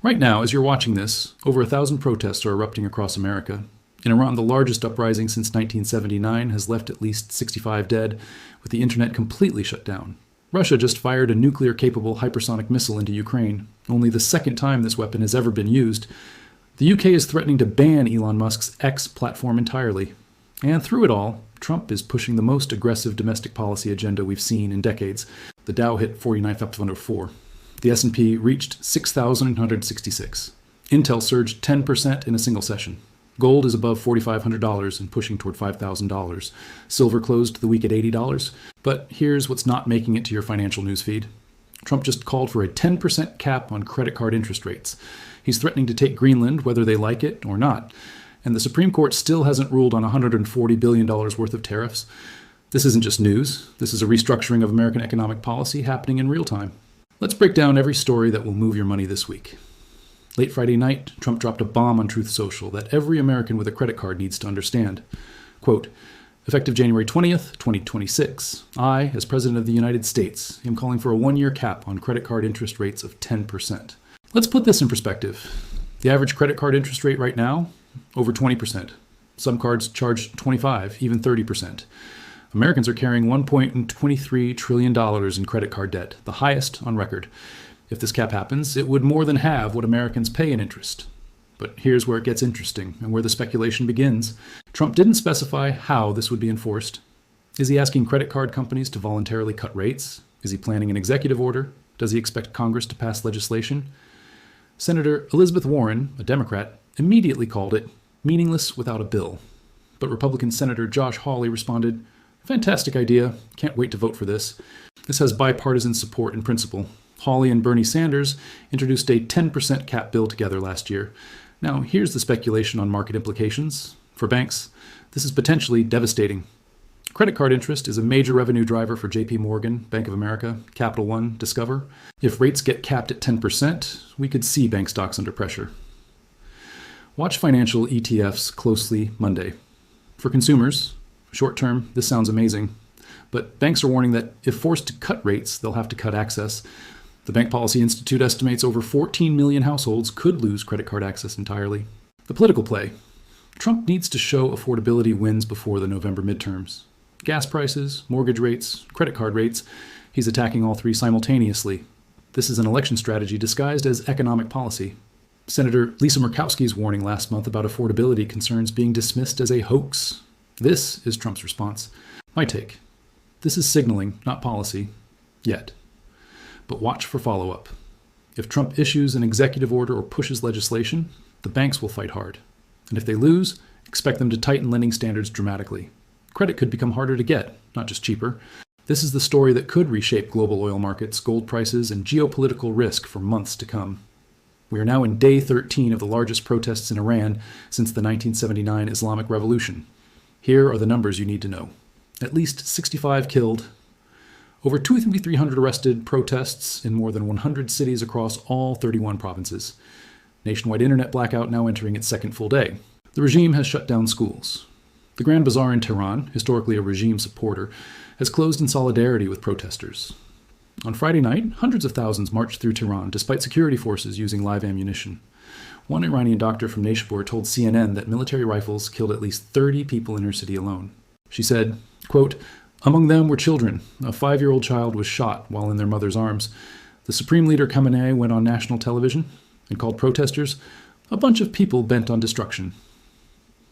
Right now, as you're watching this, over 1,000 protests are erupting across America. In Iran, the largest uprising since 1979 has left at least 65 dead, with the internet completely shut down. Russia just fired a nuclear-capable hypersonic missile into Ukraine, only the second time this weapon has ever been used. The UK is threatening to ban Elon Musk's X platform entirely. And through it all, Trump is pushing the most aggressive domestic policy agenda we've seen in decades. The Dow hit 49,504. The S&P reached 6,166. Intel surged 10% in a single session. Gold is above $4,500 and pushing toward $5,000. Silver closed the week at $80. But here's what's not making it to your financial newsfeed. Trump just called for a 10% cap on credit card interest rates. He's threatening to take Greenland whether they like it or not. And the Supreme Court still hasn't ruled on $140 billion worth of tariffs. This isn't just news. This is a restructuring of American economic policy happening in real time. Let's break down every story that will move your money this week. Late Friday night, Trump dropped a bomb on Truth Social that every American with a credit card needs to understand. Quote, effective January 20th, 2026, I, as President of the United States, am calling for a one-year cap on credit card interest rates of 10%. Let's put this in perspective. The average credit card interest rate right now, over 20%. Some cards charge 25, even 30%. Americans are carrying $1.23 trillion in credit card debt, the highest on record. If this cap happens, it would more than halve what Americans pay in interest. But here's where it gets interesting and where the speculation begins. Trump didn't specify how this would be enforced. Is he asking credit card companies to voluntarily cut rates? Is he planning an executive order? Does he expect Congress to pass legislation? Senator Elizabeth Warren, a Democrat, immediately called it meaningless without a bill. But Republican Senator Josh Hawley responded, fantastic idea, can't wait to vote for this. This has bipartisan support in principle. Hawley and Bernie Sanders introduced a 10% cap bill together last year. Now, here's the speculation on market implications. For banks, this is potentially devastating. Credit card interest is a major revenue driver for JP Morgan, Bank of America, Capital One, Discover. If rates get capped at 10%, we could see bank stocks under pressure. Watch financial ETFs closely Monday. For consumers, short term, this sounds amazing. But banks are warning that if forced to cut rates, they'll have to cut access. The Bank Policy Institute estimates over 14 million households could lose credit card access entirely. The political play. Trump needs to show affordability wins before the November midterms. Gas prices, mortgage rates, credit card rates. He's attacking all three simultaneously. This is an election strategy disguised as economic policy. Senator Lisa Murkowski's warning last month about affordability concerns being dismissed as a hoax. This is Trump's response. My take. This is signaling, not policy. Yet. But watch for follow-up. If Trump issues an executive order or pushes legislation, the banks will fight hard. And if they lose, expect them to tighten lending standards dramatically. Credit could become harder to get, not just cheaper. This is the story that could reshape global oil markets, gold prices, and geopolitical risk for months to come. We are now in day 13 of the largest protests in Iran since the 1979 Islamic Revolution. Here are the numbers you need to know. At least 65 killed, over 2,300 arrested, protests in more than 100 cities across all 31 provinces. Nationwide internet blackout now entering its second full day. The regime has shut down schools. The Grand Bazaar in Tehran, historically a regime supporter, has closed in solidarity with protesters. On Friday night, hundreds of thousands marched through Tehran despite security forces using live ammunition. One Iranian doctor from Naishapur told CNN that military rifles killed at least 30 people in her city alone. She said, quote, among them were children. A 5-year-old child was shot while in their mother's arms. The Supreme Leader Khamenei went on national television and called protesters a bunch of people bent on destruction.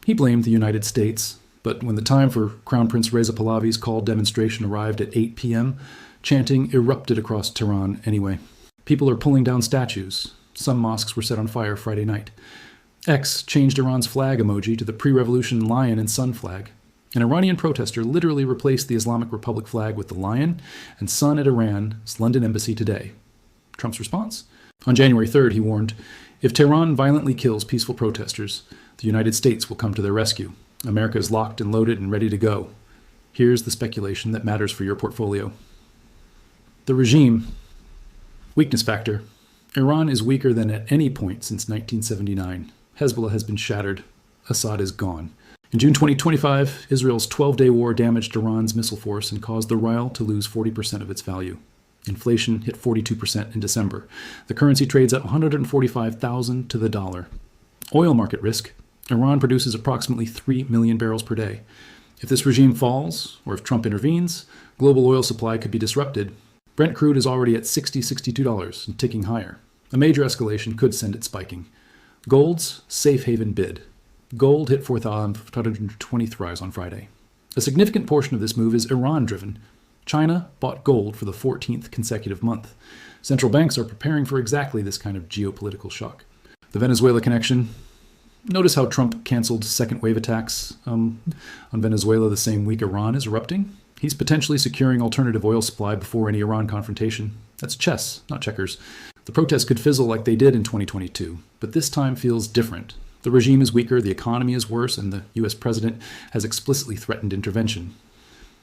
He blamed the United States, but when the time for Crown Prince Reza Pahlavi's called demonstration arrived at 8 p.m., chanting erupted across Tehran anyway. People are pulling down statues. Some mosques were set on fire Friday night. X changed Iran's flag emoji to the pre-revolution lion and sun flag. An Iranian protester literally replaced the Islamic Republic flag with the lion and sun at Iran's London embassy today. Trump's response? On January 3rd, he warned, if Tehran violently kills peaceful protesters, the United States will come to their rescue. America is locked and loaded and ready to go. Here's the speculation that matters for your portfolio. The regime. Weakness factor. Iran is weaker than at any point since 1979. Hezbollah has been shattered. Assad is gone. In June 2025, Israel's 12-day war damaged Iran's missile force and caused the rial to lose 40% of its value. Inflation hit 42% in December. The currency trades at 145,000 to the dollar. Oil market risk. Iran produces approximately 3 million barrels per day. If this regime falls, or if Trump intervenes, global oil supply could be disrupted. Brent crude is already at $60-$62 and ticking higher. A major escalation could send it spiking. Gold's safe haven bid. Gold hit 4,520th rise on Friday. A significant portion of this move is Iran-driven. China bought gold for the 14th consecutive month. Central banks are preparing for exactly this kind of geopolitical shock. The Venezuela connection. Notice how Trump canceled second-wave attacks on Venezuela the same week Iran is erupting? He's potentially securing alternative oil supply before any Iran confrontation. That's chess, not checkers. The protests could fizzle like they did in 2022, but this time feels different. The regime is weaker, the economy is worse, and the US president has explicitly threatened intervention.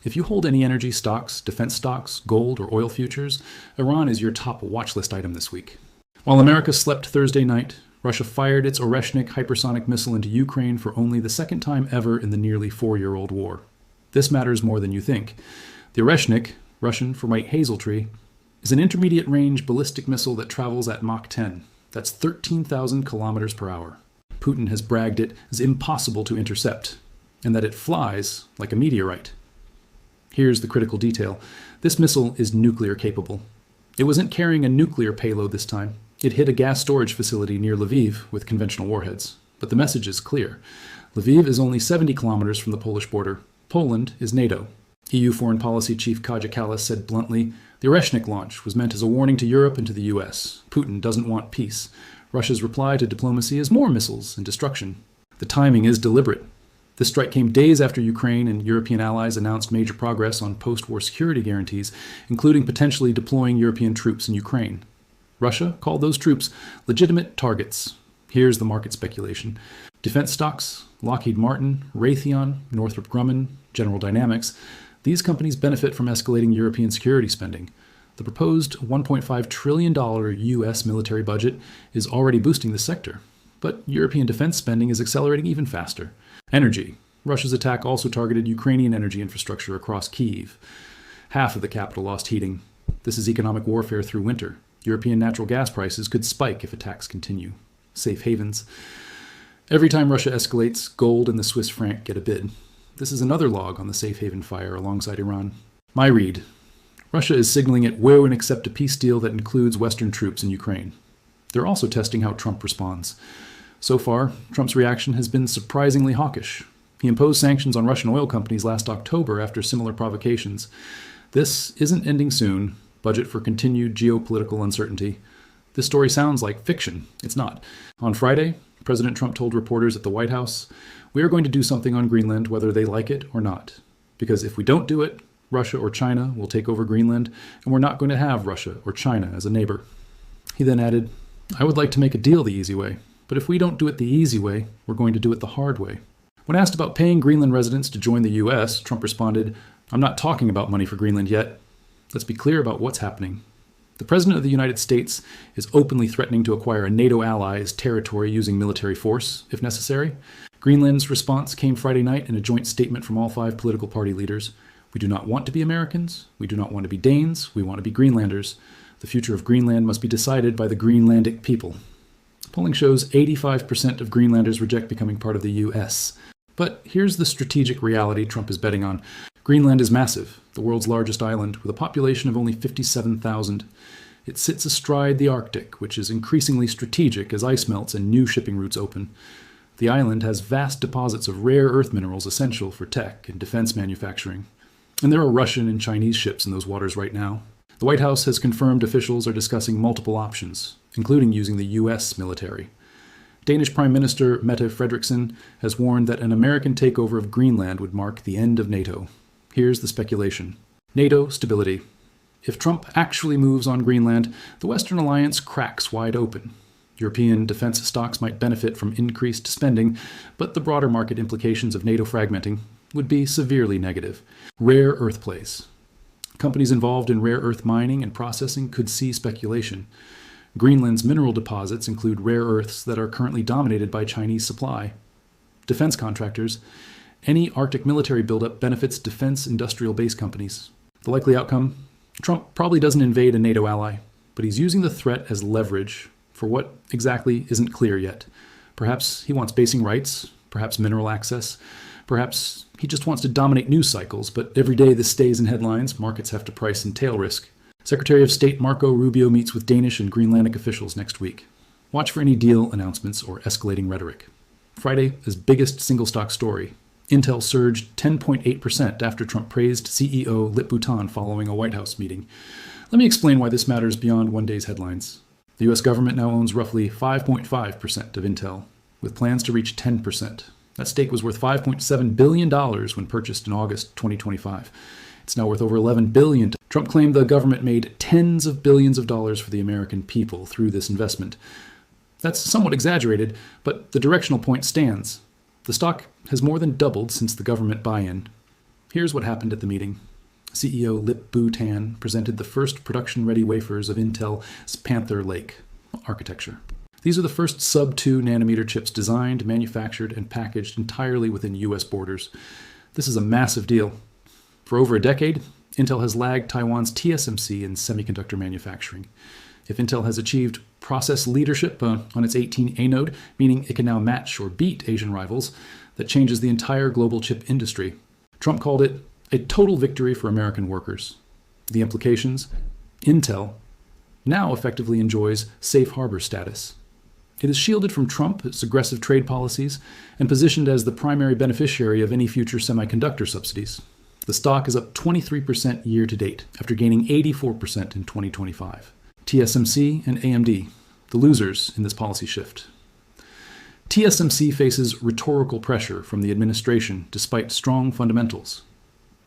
If you hold any energy stocks, defense stocks, gold, or oil futures, Iran is your top watch list item this week. While America slept Thursday night, Russia fired its Oreshnik hypersonic missile into Ukraine for only the second time ever in the nearly 4-year-old war. This matters more than you think. The Oreshnik, Russian for white hazel tree, is an intermediate-range ballistic missile that travels at Mach 10. That's 13,000 kilometers per hour. Putin has bragged it is impossible to intercept, and that it flies like a meteorite. Here's the critical detail. This missile is nuclear capable. It wasn't carrying a nuclear payload this time. It hit a gas storage facility near Lviv with conventional warheads. But the message is clear. Lviv is only 70 kilometers from the Polish border. Poland is NATO. EU Foreign Policy Chief Kaja Kallas said bluntly, the Oreshnik launch was meant as a warning to Europe and to the US. Putin doesn't want peace. Russia's reply to diplomacy is more missiles and destruction. The timing is deliberate. This strike came days after Ukraine and European allies announced major progress on post-war security guarantees, including potentially deploying European troops in Ukraine. Russia called those troops legitimate targets. Here's the market speculation. Defense stocks, Lockheed Martin, Raytheon, Northrop Grumman, General Dynamics, these companies benefit from escalating European security spending. The proposed $1.5 trillion U.S. military budget is already boosting the sector, but European defense spending is accelerating even faster. Energy. Russia's attack also targeted Ukrainian energy infrastructure across Kyiv. Half of the capital lost heating. This is economic warfare through winter. European natural gas prices could spike if attacks continue. Safe havens. Every time Russia escalates, gold and the Swiss franc get a bid. This is another log on the safe haven fire alongside Iran. My read. Russia is signaling it won't accept a peace deal that includes Western troops in Ukraine. They're also testing how Trump responds. So far, Trump's reaction has been surprisingly hawkish. He imposed sanctions on Russian oil companies last October after similar provocations. This isn't ending soon. Budget for continued geopolitical uncertainty. This story sounds like fiction. It's not. On Friday, President Trump told reporters at the White House, "We are going to do something on Greenland whether they like it or not. Because if we don't do it, Russia or China will take over Greenland, and we're not going to have Russia or China as a neighbor." He then added, "I would like to make a deal the easy way. But if we don't do it the easy way, we're going to do it the hard way." When asked about paying Greenland residents to join the U.S., Trump responded, "I'm not talking about money for Greenland yet. Let's be clear about what's happening." The President of the United States is openly threatening to acquire a NATO ally's territory using military force, if necessary. Greenland's response came Friday night in a joint statement from all 5 political party leaders. "We do not want to be Americans. We do not want to be Danes. We want to be Greenlanders. The future of Greenland must be decided by the Greenlandic people." Polling shows 85% of Greenlanders reject becoming part of the U.S. But here's the strategic reality Trump is betting on. Greenland is massive, the world's largest island, with a population of only 57,000. It sits astride the Arctic, which is increasingly strategic as ice melts and new shipping routes open. The island has vast deposits of rare earth minerals essential for tech and defense manufacturing. And there are Russian and Chinese ships in those waters right now. The White House has confirmed officials are discussing multiple options, including using the U.S. military. Danish Prime Minister Mette Frederiksen has warned that an American takeover of Greenland would mark the end of NATO. Here's the speculation. NATO stability. If Trump actually moves on Greenland, the Western alliance cracks wide open. European defense stocks might benefit from increased spending, but the broader market implications of NATO fragmenting would be severely negative. Rare earth plays. Companies involved in rare earth mining and processing could see speculation. Greenland's mineral deposits include rare earths that are currently dominated by Chinese supply. Defense contractors. Any Arctic military buildup benefits defense industrial base companies. The likely outcome? Trump probably doesn't invade a NATO ally, but he's using the threat as leverage for what exactly isn't clear yet. Perhaps he wants basing rights, perhaps mineral access, perhaps he just wants to dominate news cycles, but every day this stays in headlines, markets have to price in tail risk. Secretary of State Marco Rubio meets with Danish and Greenlandic officials next week. Watch for any deal announcements or escalating rhetoric. Friday's biggest single stock story. Intel surged 10.8% after Trump praised CEO Lip Bhutan following a White House meeting. Let me explain why this matters beyond one day's headlines. The U.S. government now owns roughly 5.5% of Intel, with plans to reach 10%. That stake was worth $5.7 billion when purchased in August 2025. It's now worth over $11 billion. Trump claimed the government made tens of billions of dollars for the American people through this investment. That's somewhat exaggerated, but the directional point stands. The stock has more than doubled since the government buy-in. Here's what happened at the meeting. CEO Lip Bhutan presented the first production-ready wafers of Intel's Panther Lake architecture. These are the first sub-2 nanometer chips designed, manufactured, and packaged entirely within U.S. borders. This is a massive deal. For over a decade, Intel has lagged Taiwan's TSMC in semiconductor manufacturing. If Intel has achieved process leadership on its 18A node, meaning it can now match or beat Asian rivals, that changes the entire global chip industry. Trump called it a total victory for American workers. The implications? Intel now effectively enjoys safe harbor status. It is shielded from Trump's aggressive trade policies and positioned as the primary beneficiary of any future semiconductor subsidies. The stock is up 23% year to date, after gaining 84% in 2025. TSMC and AMD, the losers in this policy shift. TSMC faces rhetorical pressure from the administration despite strong fundamentals.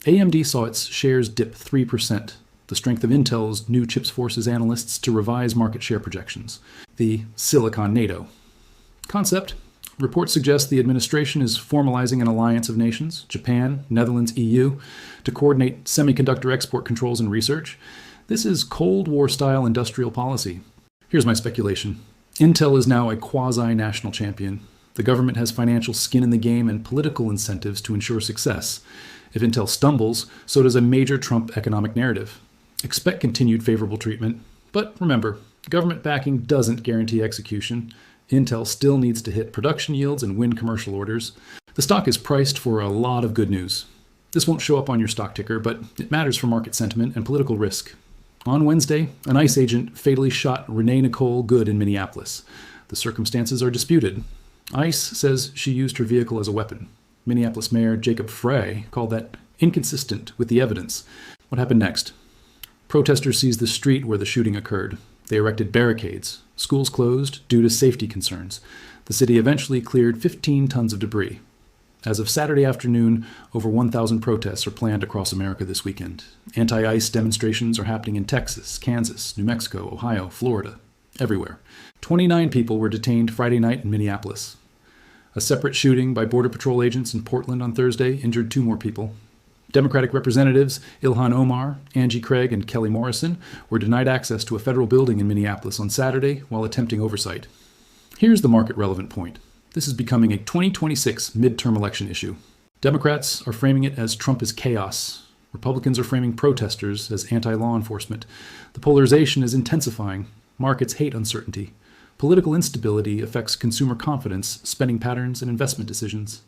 AMD saw its shares dip 3%, the strength of Intel's new chips forces analysts to revise market share projections. The Silicon NATO concept. Reports suggest the administration is formalizing an alliance of nations, Japan, Netherlands, EU, to coordinate semiconductor export controls and research. This is Cold War-style industrial policy. Here's my speculation. Intel is now a quasi-national champion. The government has financial skin in the game and political incentives to ensure success. If Intel stumbles, so does a major Trump economic narrative. Expect continued favorable treatment. But remember, government backing doesn't guarantee execution. Intel still needs to hit production yields and win commercial orders. The stock is priced for a lot of good news. This won't show up on your stock ticker, but it matters for market sentiment and political risk. On Wednesday, an ICE agent fatally shot Renee Nicole Good in Minneapolis. The circumstances are disputed. ICE says she used her vehicle as a weapon. Minneapolis Mayor Jacob Frey called that inconsistent with the evidence. What happened next? Protesters seized the street where the shooting occurred. They erected barricades. Schools closed due to safety concerns. The city eventually cleared 15 tons of debris. As of Saturday afternoon, over 1,000 protests are planned across America this weekend. Anti-ICE demonstrations are happening in Texas, Kansas, New Mexico, Ohio, Florida, everywhere. 29 people were detained Friday night in Minneapolis. A separate shooting by Border Patrol agents in Portland on Thursday injured 2 more people. Democratic representatives Ilhan Omar, Angie Craig, and Kelly Morrison were denied access to a federal building in Minneapolis on Saturday while attempting oversight. Here's the market-relevant point. This is becoming a 2026 midterm election issue. Democrats are framing it as Trump is chaos. Republicans are framing protesters as anti-law enforcement. The polarization is intensifying. Markets hate uncertainty. Political instability affects consumer confidence, spending patterns, and investment decisions.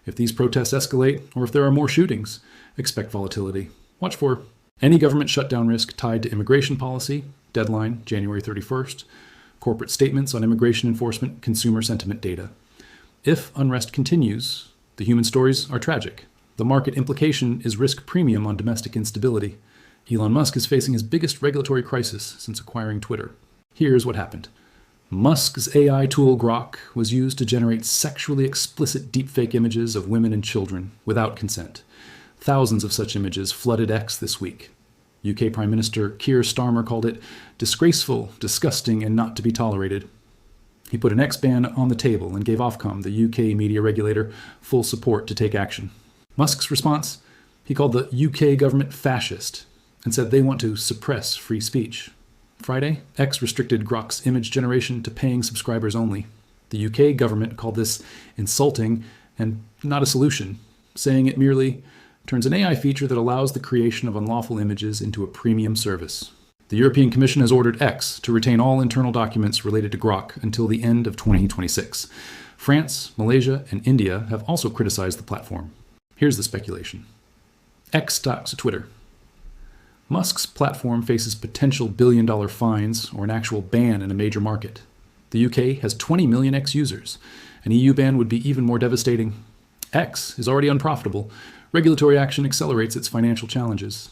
If these protests escalate, or if there are more shootings, expect volatility. Watch for any government shutdown risk tied to immigration policy, deadline January 31st, corporate statements on immigration enforcement, consumer sentiment data. If unrest continues, the human stories are tragic. The market implication is risk premium on domestic instability. Elon Musk is facing his biggest regulatory crisis since acquiring Twitter. Here's what happened. Musk's AI tool Grok was used to generate sexually explicit deepfake images of women and children without consent. Thousands of such images flooded X this week. UK Prime Minister Keir Starmer called it disgraceful, disgusting, and not to be tolerated. He put an X ban on the table and gave Ofcom, the UK media regulator, full support to take action. Musk's response? He called the UK government fascist and said they want to suppress free speech. Friday, X restricted Grok's image generation to paying subscribers only. The UK government called this insulting and not a solution, saying it merely turns an AI feature that allows the creation of unlawful images into a premium service. The European Commission has ordered X to retain all internal documents related to Grok until the end of 2026. France, Malaysia, and India have also criticized the platform. Here's the speculation. X stocks Twitter. Musk's platform faces potential billion-dollar fines or an actual ban in a major market. The UK has 20 million X users. An EU ban would be even more devastating. X is already unprofitable. Regulatory action accelerates its financial challenges.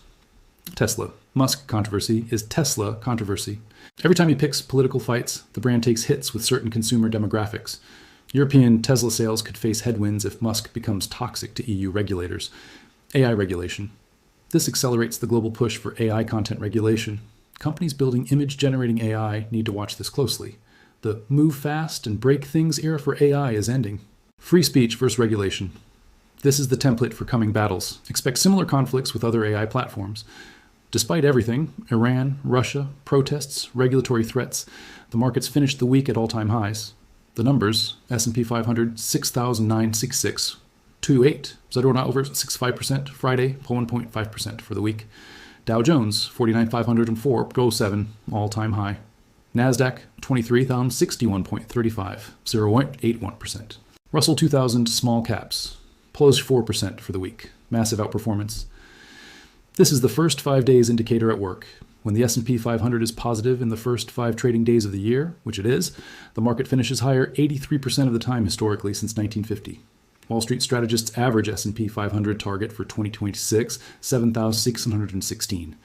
Tesla. Musk controversy is Tesla controversy. Every time he picks political fights, the brand takes hits with certain consumer demographics. European Tesla sales could face headwinds if Musk becomes toxic to EU regulators. AI regulation. This accelerates the global push for AI content regulation. Companies building image-generating AI need to watch this closely. The move fast and break things era for AI is ending. Free speech versus regulation. This is the template for coming battles. Expect similar conflicts with other AI platforms. Despite everything, Iran, Russia, protests, regulatory threats, the markets finished the week at all-time highs. The numbers, S&P 500, 6,966. 2.8, Zerona over 6.5%, Friday, 1.5% for the week. Dow Jones, 49,504, go 7, all-time high. NASDAQ, 23,061.35, 0.81%. Russell 2000 small caps, plus 4% for the week, massive outperformance. This is the first 5 days indicator at work. When the S&P 500 is positive in the first 5 trading days of the year, which it is, the market finishes higher 83% of the time historically since 1950. Wall Street strategists' average S&P 500 target for 2026, 7,616.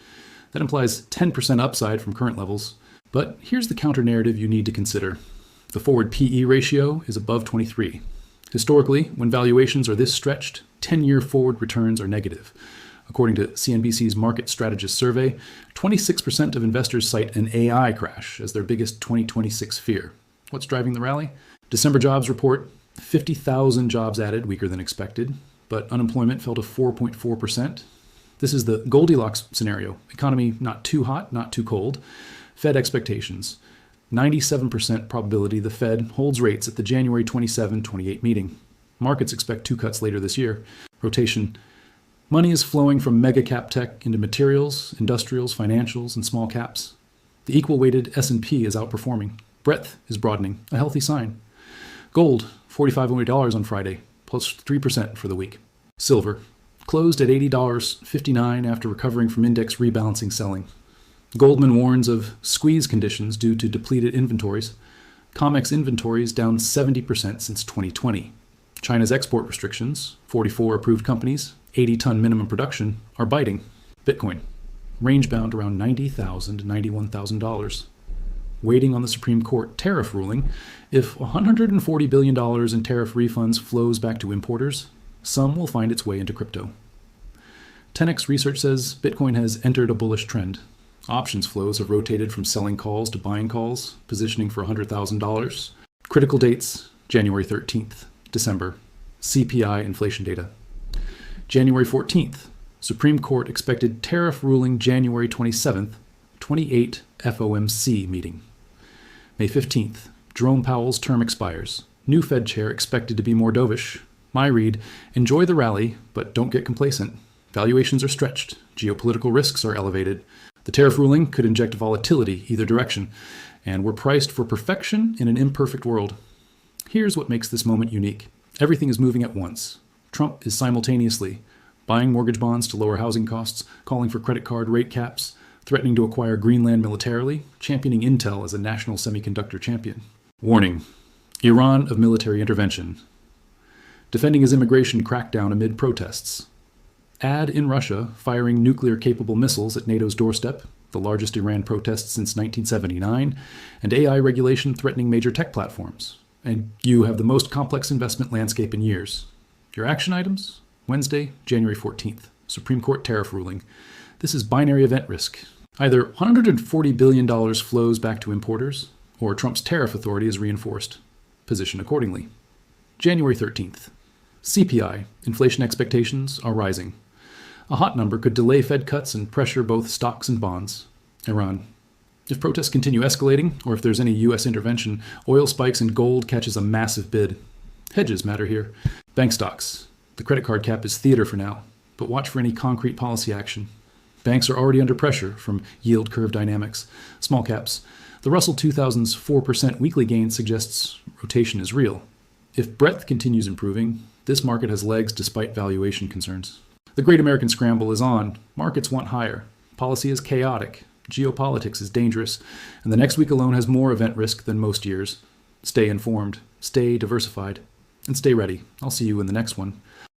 That implies 10% upside from current levels. But here's the counter-narrative you need to consider. The forward PE ratio is above 23. Historically, when valuations are this stretched, 10-year forward returns are negative. According to CNBC's Market Strategist Survey, 26% of investors cite an AI crash as their biggest 2026 fear. What's driving the rally? December jobs report, 50,000 jobs added, weaker than expected, but unemployment fell to 4.4%. This is the Goldilocks scenario. Economy not too hot, not too cold. Fed expectations. 97% probability the Fed holds rates at the January 27-28 meeting. Markets expect 2 cuts later this year. Rotation. Money is flowing from mega cap tech into materials, industrials, financials, and small caps. The equal-weighted S&P is outperforming. Breadth is broadening, a healthy sign. Gold, $45 on Friday, plus 3% for the week. Silver, closed at $80.59 after recovering from index rebalancing selling. Goldman warns of squeeze conditions due to depleted inventories. COMEX inventories down 70% since 2020. China's export restrictions, 44 approved companies, 80-ton minimum production, are biting. Bitcoin, range-bound around $90,000 to $91,000. Waiting on the Supreme Court tariff ruling, if $140 billion in tariff refunds flows back to importers, some will find its way into crypto. 10x Research says Bitcoin has entered a bullish trend. Options flows have rotated from selling calls to buying calls, positioning for $100,000. Critical dates, January 13th, December, CPI inflation data. January 14th, Supreme Court expected tariff ruling January 27th, 28 FOMC meeting. May 15th, Jerome Powell's term expires. New Fed chair expected to be more dovish. My read, enjoy the rally, but don't get complacent. Valuations are stretched. Geopolitical risks are elevated. The tariff ruling could inject volatility either direction, and we're priced for perfection in an imperfect world. Here's what makes this moment unique. Everything is moving at once. Trump is simultaneously buying mortgage bonds to lower housing costs, calling for credit card rate caps, threatening to acquire Greenland militarily, championing Intel as a national semiconductor champion. Warning: Iran of military intervention. Defending his immigration crackdown amid protests. Ad in Russia firing nuclear-capable missiles at NATO's doorstep, the largest Iran protest since 1979, and AI regulation threatening major tech platforms. And you have the most complex investment landscape in years. Your action items? Wednesday, January 14th. Supreme Court tariff ruling. This is binary event risk. Either $140 billion flows back to importers, or Trump's tariff authority is reinforced. Position accordingly. January 13th. CPI. Inflation expectations are rising. A hot number could delay Fed cuts and pressure both stocks and bonds. Iran. If protests continue escalating, or if there's any U.S. intervention, oil spikes and gold catches a massive bid. Hedges matter here. Bank stocks. The credit card cap is theater for now. but watch for any concrete policy action. Banks are already under pressure from yield curve dynamics. Small caps. The Russell 2000's 4% weekly gain suggests rotation is real. If breadth continues improving, this market has legs despite valuation concerns. The Great American Scramble is on. Markets want higher. Policy is chaotic. Geopolitics is dangerous. And the next week alone has more event risk than most years. Stay informed. Stay diversified. And stay ready. I'll see you in the next one.